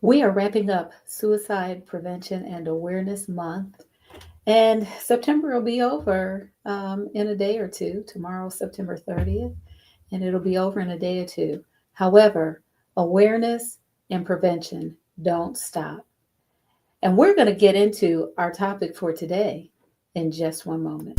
We are wrapping up Suicide Prevention and Awareness Month, and September will be over in a day or two. Tomorrow, September 30th, and it'll be over in a day or two. However, awareness and prevention don't stop. And we're going to get into our topic for today in just one moment.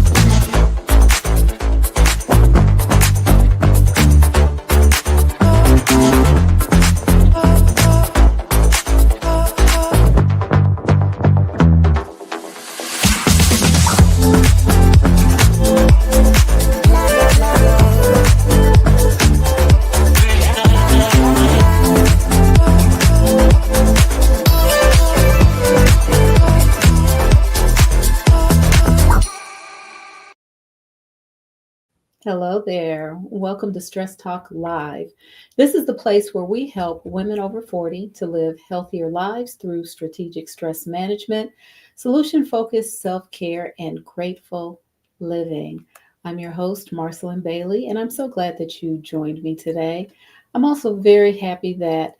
Hello there. Welcome to Stress Talk Live. This is the place where we help women over 40 to live healthier lives through strategic stress management, solution focused self care, and grateful living. I'm your host, Marcyline Bailey, and I'm so glad that you joined me today. I'm also very happy that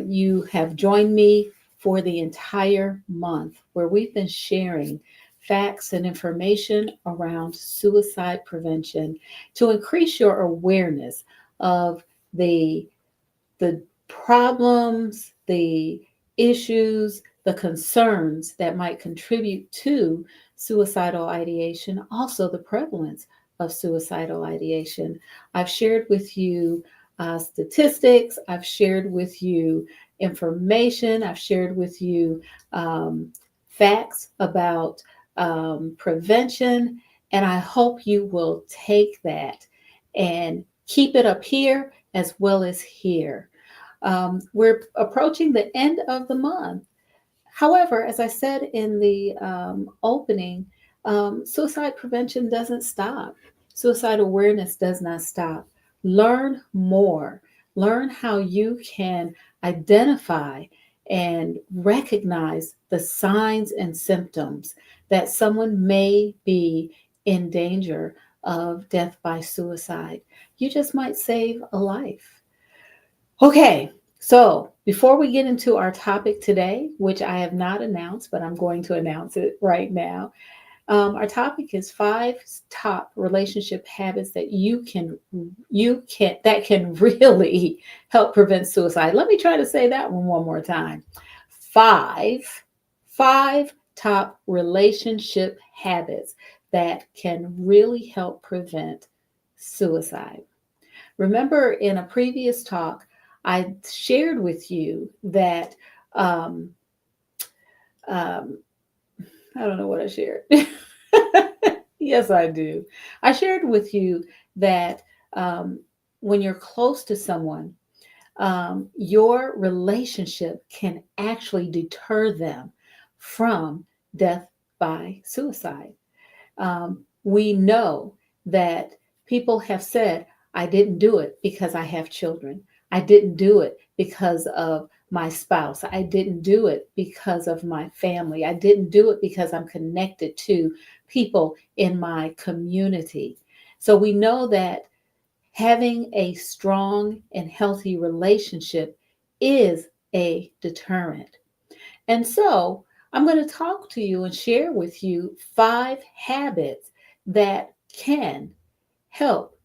you have joined me for the entire month where we've been sharing facts and information around suicide prevention to increase your awareness of the the problems, the issues, the concerns that might contribute to suicidal ideation, also the prevalence of suicidal ideation. I've shared with you statistics, I've shared with you information, I've shared with you facts about prevention, and I hope you will take that and keep it up here as well as here. We're approaching the end of the month. However, as I said in the opening, suicide prevention doesn't stop. Suicide awareness does not stop. Learn more. Learn how you can identify and recognize the signs and symptoms that someone may be in danger of death by suicide. You just might save a life. Okay, so before we get into our topic today, which I have not announced, but I'm going to announce it right now, our topic is 5 top relationship habits that you can really help prevent suicide. Let me try to say that one more time. Five, five top relationship habits that can really help prevent suicide. Remember, in a previous talk, I shared with you that um, um, I don't know what I shared. Yes, I do. I shared with you that when you're close to someone, your relationship can actually deter them from death by suicide. We know that people have said, I didn't do it because I have children. I didn't do it because of my spouse. I didn't do it because of my family. I didn't do it because I'm connected to people in my community. So we know that having a strong and healthy relationship is a deterrent. And so I'm going to talk to you and share with you 5 habits that can help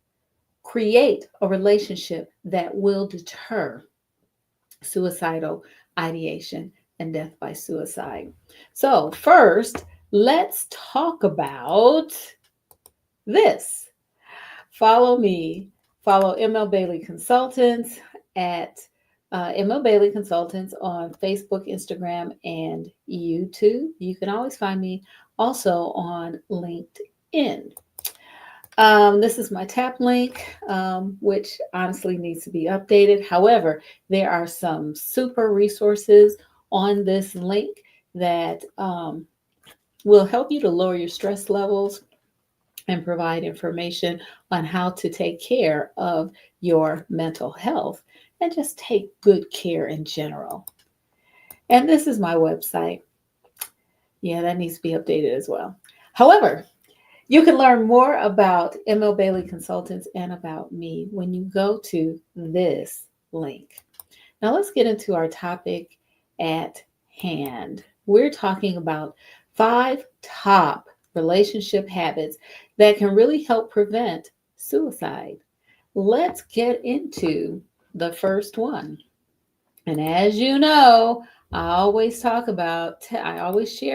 create a relationship that will deter suicidal ideation and death by suicide. So, first, let's talk about this. Follow me, follow ML Bailey Consultants at ML Bailey Consultants on Facebook, Instagram, and YouTube. You can always find me also on LinkedIn. This is my tap link, which honestly needs to be updated. However, there are some super resources on this link that will help you to lower your stress levels and provide information on how to take care of your mental health and just take good care in general. And this is my website. Yeah, that needs to be updated as well. However, you can learn more about ML Bailey Consultants and about me when you go to this link. Now let's get into our topic at hand. We're talking about 5 top relationship habits that can really help prevent suicide. Let's get into the first one. And as you know, I always share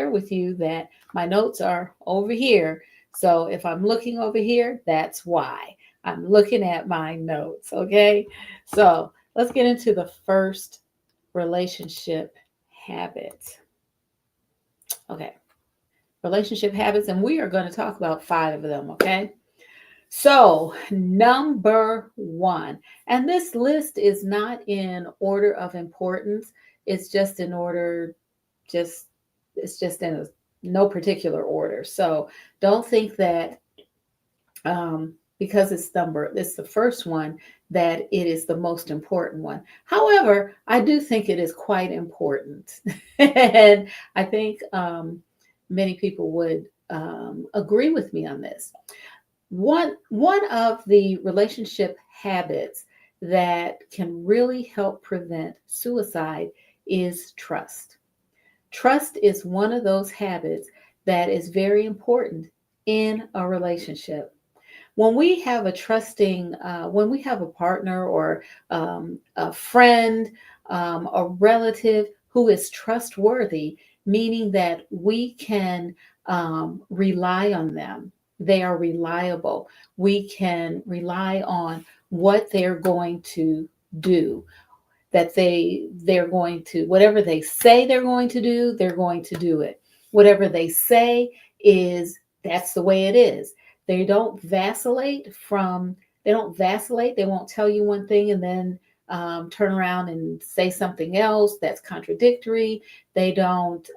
with you that my notes are over here. So if I'm looking over here, that's why I'm looking at my notes. Okay. So let's get into the first relationship habit. Okay. Relationship habits. And we are going to talk about 5 of them. Okay. So, number 1, and this list is not in order of importance. It's just in order, just it's just in no particular order. So, don't think that because it's the first one that it is the most important one. However, I do think it is quite important, and I think many people would agree with me on this. One of the relationship habits that can really help prevent suicide is trust. Trust is one of those habits that is very important in a relationship. When we have a partner or a friend, a relative who is trustworthy, meaning that we can rely on them. They are reliable. We can rely on what they're going to do, that they're going to, whatever they say they're going to do, they're going to do it. Whatever they say is, that's the way it is. They don't vacillate from, they don't vacillate. They won't tell you one thing and then turn around and say something else that's contradictory. They don't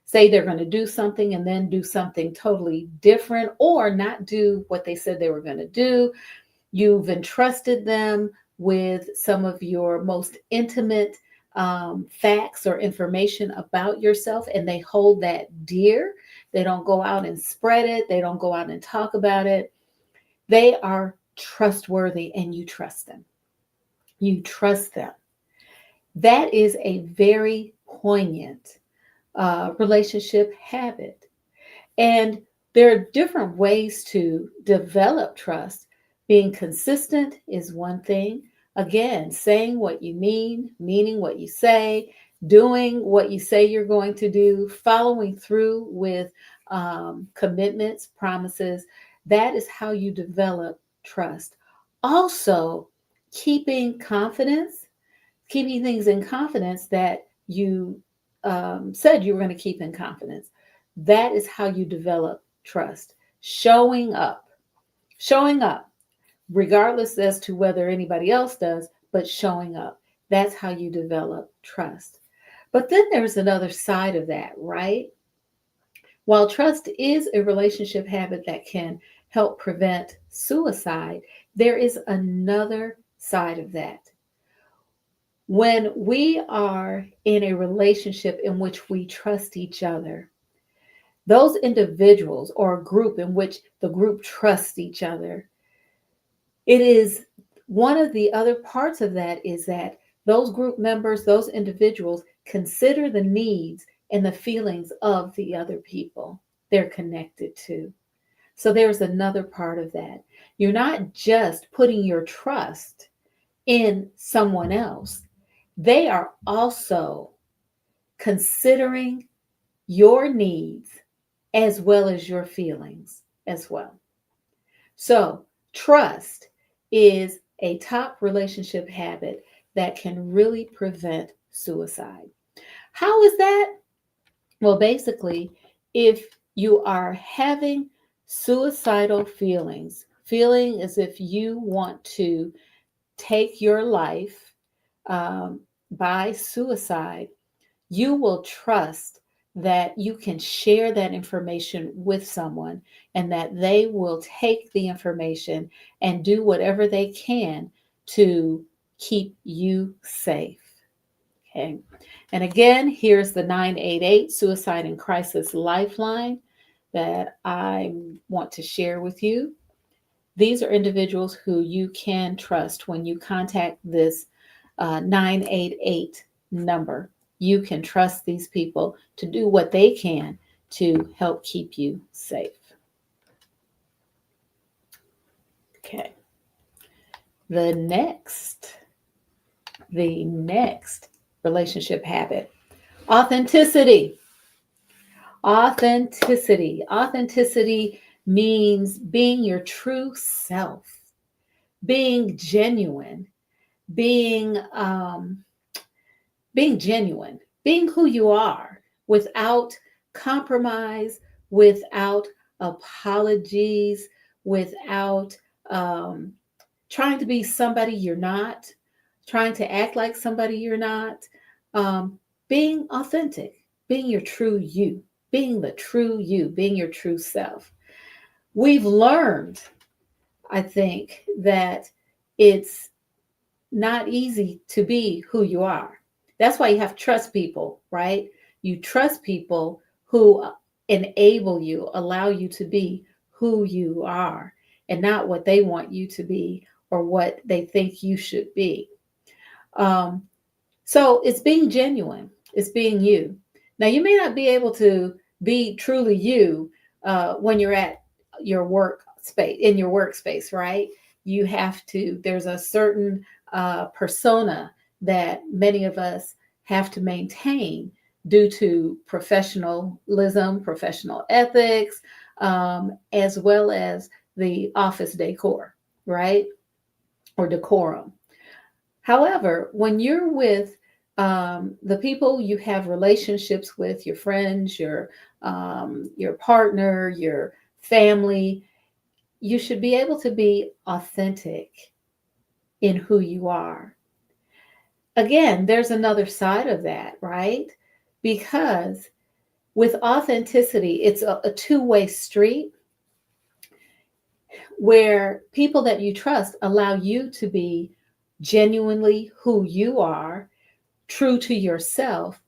say they're going to do something and then do something totally different, or not do what they said they were going to do. You've entrusted them with some of your most intimate facts or information about yourself, and they hold that dear. They don't go out and spread it, they don't go out and talk about it. They are trustworthy, and you trust them. You trust them. That is a very poignant relationship habit. And there are different ways to develop trust. Being consistent is one thing. Again, saying what you mean, meaning what you say, doing what you say you're going to do, following through with commitments, promises. That is how you develop trust. Also, keeping confidence, keeping things in confidence that you said you were going to keep in confidence. That is how you develop trust. Showing up, regardless as to whether anybody else does, but showing up. That's how you develop trust. But then there's another side of that, right? While trust is a relationship habit that can help prevent suicide, there is another side of that. When we are in a relationship in which we trust each other, those individuals or a group in which the group trusts each other, it is one of the other parts of that is that those group members, those individuals consider the needs and the feelings of the other people they're connected to. So there's another part of that. You're not just putting your trust in someone else, they are also considering your needs as well as your feelings as well. So, trust is a top relationship habit that can really prevent suicide. How is that? Well, basically, if you are having suicidal feelings, feeling as if you want to take your life by suicide, you will trust that you can share that information with someone and that they will take the information and do whatever they can to keep you safe. Okay. And again, here's the 988 Suicide and Crisis Lifeline that I want to share with you. These are individuals who you can trust when you contact this 988 number. you can trust these people to do what they can to help keep you safe. Okay. The next, the next relationship habit, authenticity. Authenticity. Authenticity means being your true self, being genuine, being being genuine, being who you are without compromise, without apologies, without um, trying to be somebody you're not, trying to act like somebody you're not, um, being authentic, being your true you, being the true you, being your true self. We've learned, I think, that it's not easy to be who you are. That's why you have to trust people, right? You trust people who enable you, allow you to be who you are and not what they want you to be or what they think you should be. Um, so it's being genuine, it's being you. Now, you may not be able to be truly you when you're at your work space, in your workspace, right? You have to, there's a certain persona that many of us have to maintain due to professionalism, professional ethics, as well as the office decor, right? Or decorum. However, when you're with the people you have relationships with, your friends, your partner, your family, you should be able to be authentic in who you are. Again, there's another side of that, right? Because with authenticity, it's a two-way street where people that you trust allow you to be genuinely who you are, true to yourself,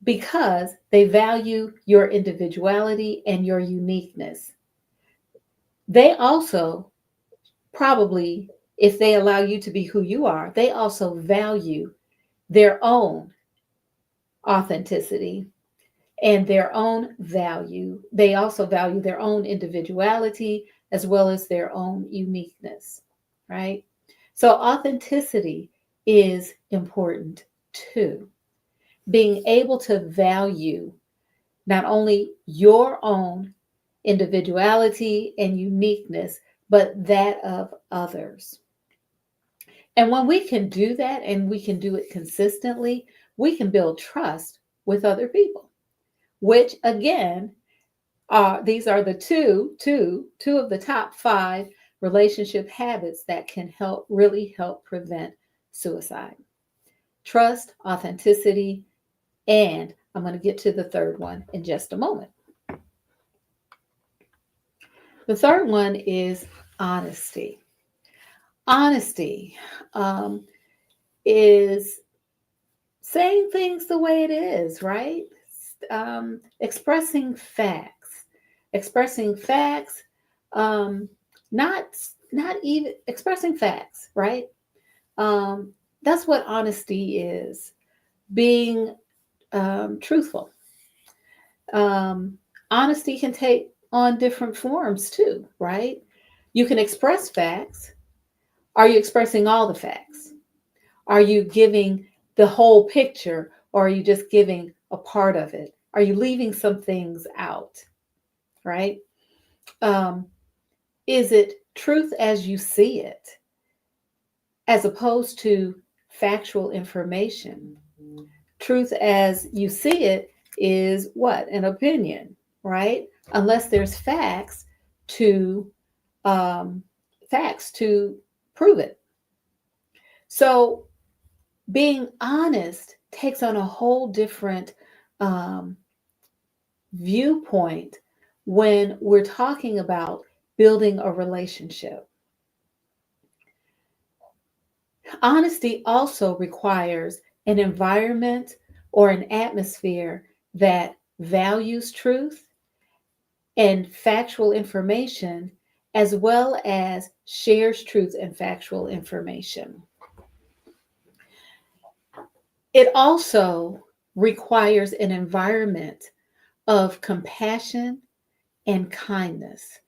because they value your individuality and your uniqueness. They also probably, if they allow you to be who you are, they also value their own authenticity and their own value. They also value their own individuality as well as their own uniqueness, right? So authenticity is important too. Being able to value not only your own individuality and uniqueness, but that of others. And when we can do that and we can do it consistently, we can build trust with other people, which again, these are the two of the top 5 relationship habits that can really help prevent suicide. Trust, authenticity, and I'm going to get to the third one in just a moment. The third one is honesty. Honesty is saying things the way it is, right? Expressing facts, expressing facts, um, not not even expressing facts, right? That's what honesty is. Being truthful. Honesty can take on different forms too, right? You can express facts. Are you expressing all the facts? Are you giving the whole picture or are you just giving a part of it? Are you leaving some things out, right? Um, is it truth as you see it as opposed to factual information? Truth as you see it is what? An opinion, right? Unless there's to um, facts to prove it. So being honest takes on a whole different um, viewpoint when we're talking about building a relationship. Honesty also requires an environment or an atmosphere that values truth and factual information, as well as shares truth and factual information. It also requires an environment of compassion and kindness.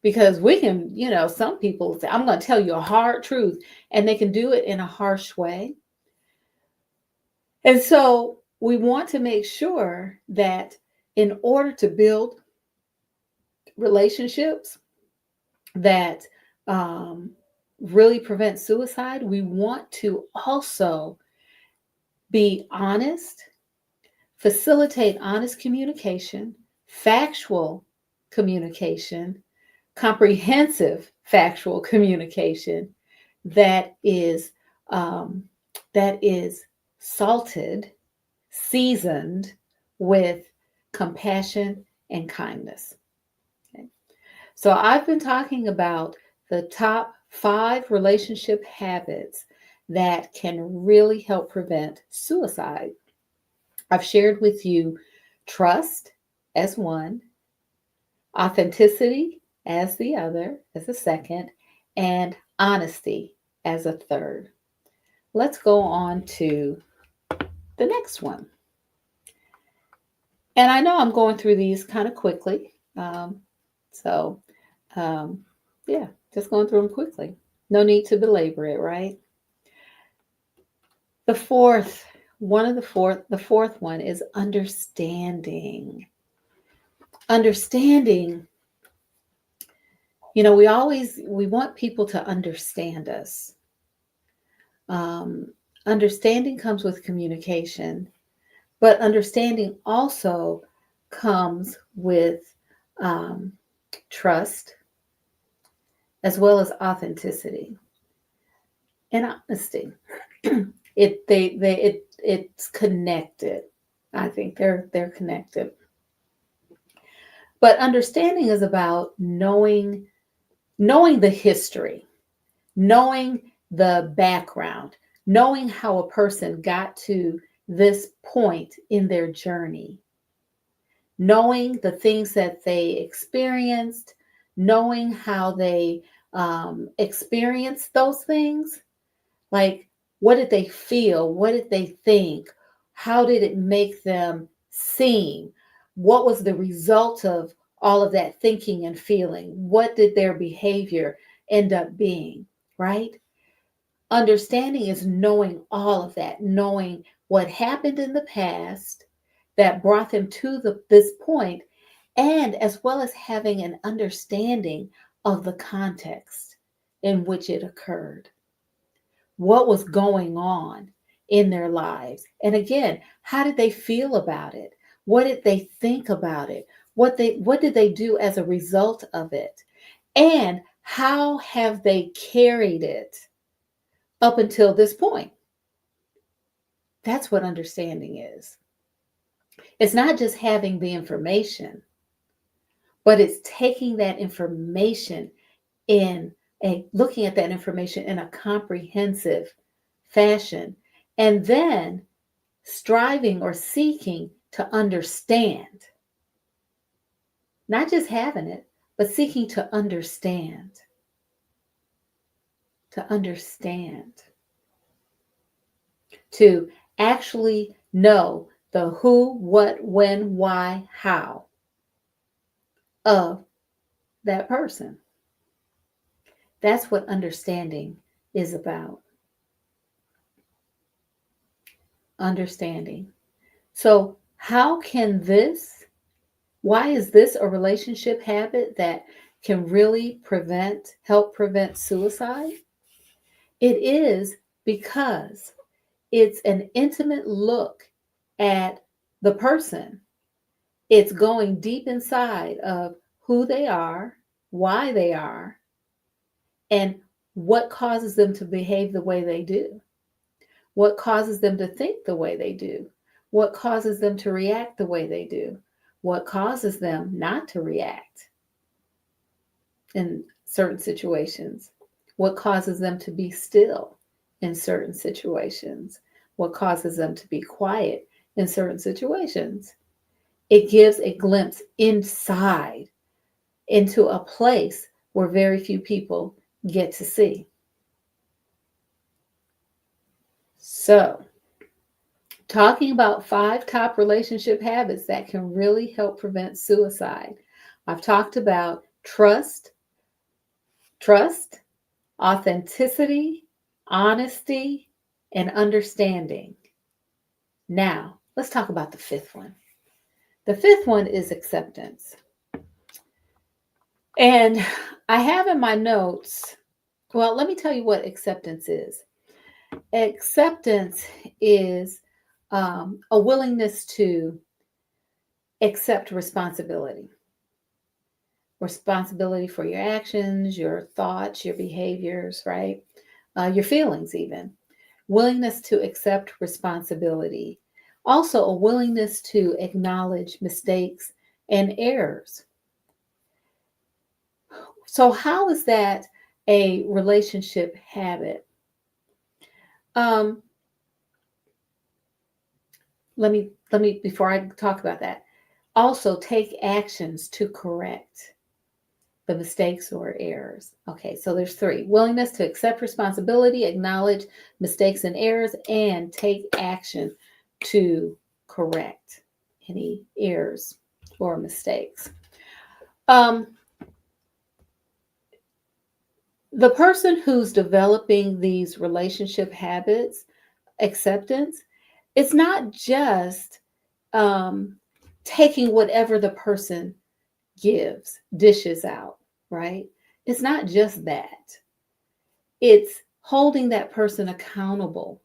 Because we can, some people say, I'm going to tell you a hard truth, and they can do it in a harsh way. And so we want to make sure that in order to build relationships that really prevent suicide, we want to also be honest, facilitate honest communication, factual communication, comprehensive factual communication that is um, that is salted, seasoned with compassion and kindness. Okay. So I've been talking about the top 5 relationship habits that can really help prevent suicide. I've shared with you trust as one, authenticity as the other, as a second, and honesty as a third. Let's go on to the next one. And I know I'm going through these kind of quickly. So, um, yeah, just going through them quickly. No need to belabor it, right? The fourth, the fourth one is understanding. Understanding, we want people to understand us. Um, Understanding comes with communication, but understanding also comes with um, trust as well as authenticity and honesty. It's connected. I think they're connected. But understanding is about knowing the history, knowing the background, knowing how a person got to this point in their journey, knowing the things that they experienced, knowing how they experienced those things. Like, what did they feel? What did they think? How did it make them seem? What was the result of all of that thinking and feeling? What did their behavior end up being? Right? Understanding is knowing all of that, knowing what happened in the past that brought them to this point, and as well as having an understanding of the context in which it occurred, what was going on in their lives. And again, how did they feel about it? What did they think about it? What did they do as a result of it? And how have they carried it up until this point? That's what understanding is. It's not just having the information, but it's taking that information in looking at that information in a comprehensive fashion, and then striving or seeking to understand, not just having it, but seeking to understand, to actually know the who, what, when, why, how of that person. That's what understanding is about. Understanding. So, why is this a relationship habit that can really help prevent suicide? It is because it's an intimate look at the person. It's going deep inside of who they are, why they are, and what causes them to behave the way they do, what causes them to think the way they do, what causes them to react the way they do, what causes them not to react in certain situations, what causes them to be still in certain situations, what causes them to be quiet in certain situations. It gives a glimpse inside into a place where very few people get to see. So, Talking about 5 top relationship habits that can really help prevent suicide. I've talked about trust, authenticity, honesty, and understanding. Now, let's talk about the fifth one. The fifth one is acceptance. And I have in my notes, well, let me tell you what acceptance is. Acceptance is a willingness to accept responsibility for your actions, your thoughts, your behaviors, right? Your feelings, even. Willingness to accept responsibility. Also, a willingness to acknowledge mistakes and errors. So, how is that a relationship habit? Um, let me before I talk about that. Also, take actions to correct the mistakes or errors. Okay, so there's 3: willingness to accept responsibility, acknowledge mistakes and errors, and take action to correct any errors or mistakes. Um, the person who's developing these relationship habits, acceptance, it's not just um, taking whatever the person gives, dishes out, right? It's not just that. It's holding that person accountable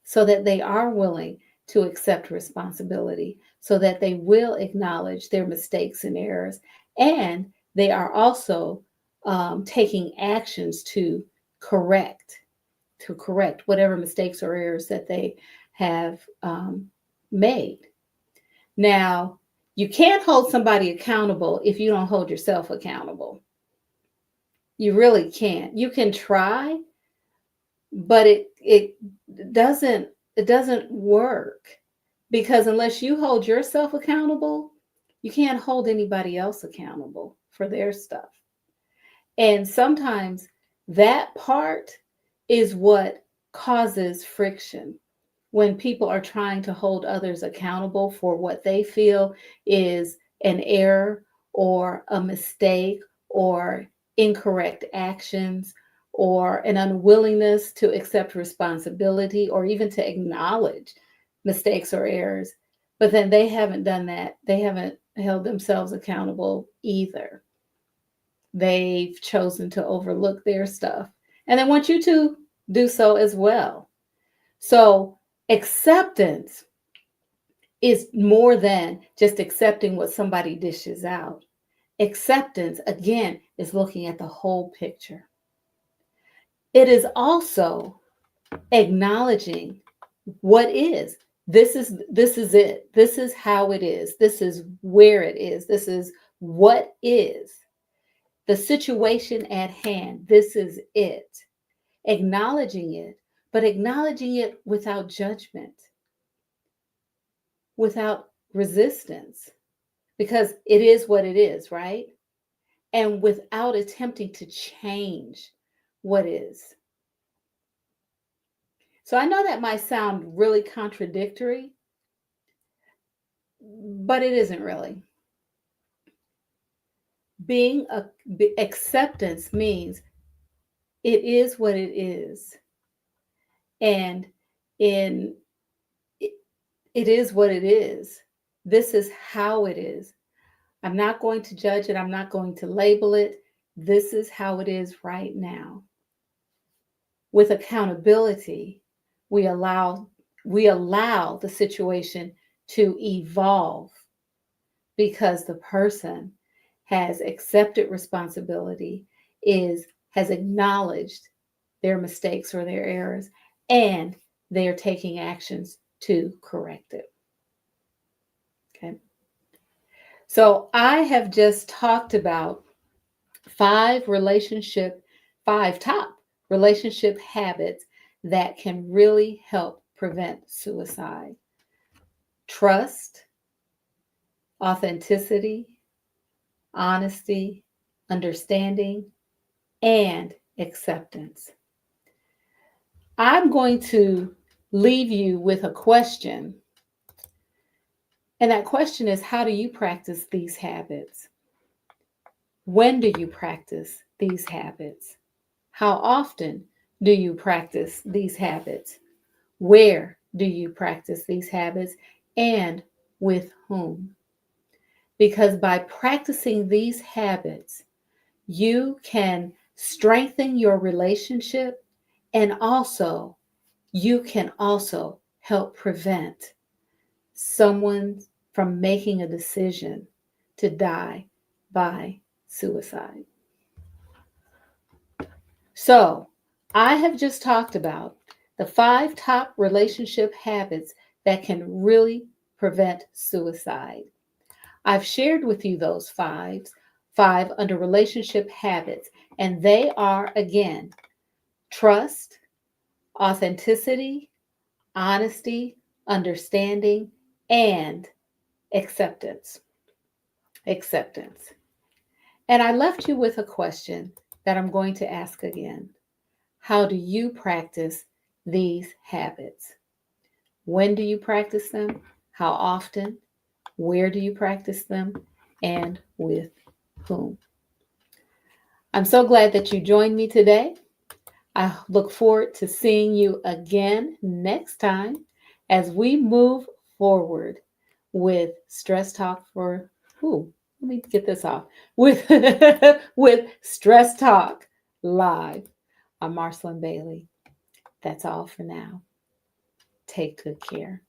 so that they are willing to accept responsibility, so that they will acknowledge their mistakes and errors, and they are also taking actions correct to correct whatever mistakes or errors that they have made. Now, you can't hold somebody accountable if you don't hold yourself accountable. You really can't. You can try, but doesn't it doesn't work, because unless you hold yourself accountable, you can't hold anybody else accountable for their stuff. And sometimes that part is what causes friction when people are trying to hold others accountable for what they feel is an error or a mistake or incorrect actions or an unwillingness to accept responsibility or even to acknowledge mistakes or errors. But then they haven't done that. They haven't held themselves accountable either. They've chosen to overlook their stuff. And they want you to do so as well. So, acceptance is more than just accepting what somebody dishes out. Acceptance, again, is looking at the whole picture. It is also acknowledging what is. This is it. This is how it is. This is where it is. This is what is. The situation at hand. This is it. Acknowledging it, but acknowledging it without judgment, without resistance, because it is what it is, right? And without attempting to change what is. So I know that might sound really contradictory, but it isn't really. Being a acceptance means it is what it is, and in it, it is what it is. This is how it is. I'm not going to judge it. I'm not going to label it. This is how it is right now. With accountability, we allow the situation to evolve because the person has accepted responsibility, has acknowledged their mistakes or their errors, and they are taking actions to correct it. Okay. So I have just talked about five top relationship habits that can really help prevent suicide: trust, authenticity, honesty, understanding, and acceptance. I'm going to leave you with a question. And that question is, how do you practice these habits? When do you practice these habits? How often do you practice these habits? Where do you practice these habits? And with whom? Because by practicing these habits, you can strengthen your relationship, and also you can also help prevent someone from making a decision to die by suicide. So, I have just talked about the 5 top relationship habits that can really prevent suicide. I've shared with you those five under relationship habits, and they are again trust, authenticity, honesty, understanding, and acceptance. Acceptance. And I left you with a question that I'm going to ask again. How do you practice these habits? When do you practice them? How often? Where do you practice them? And with whom? I'm so glad that you joined me today. I look forward to seeing you again next time as we move forward with Stress Talk for who? Let me get this off. With with Stress Talk Live. I'm Marcyline Bailey. That's all for now. Take good care.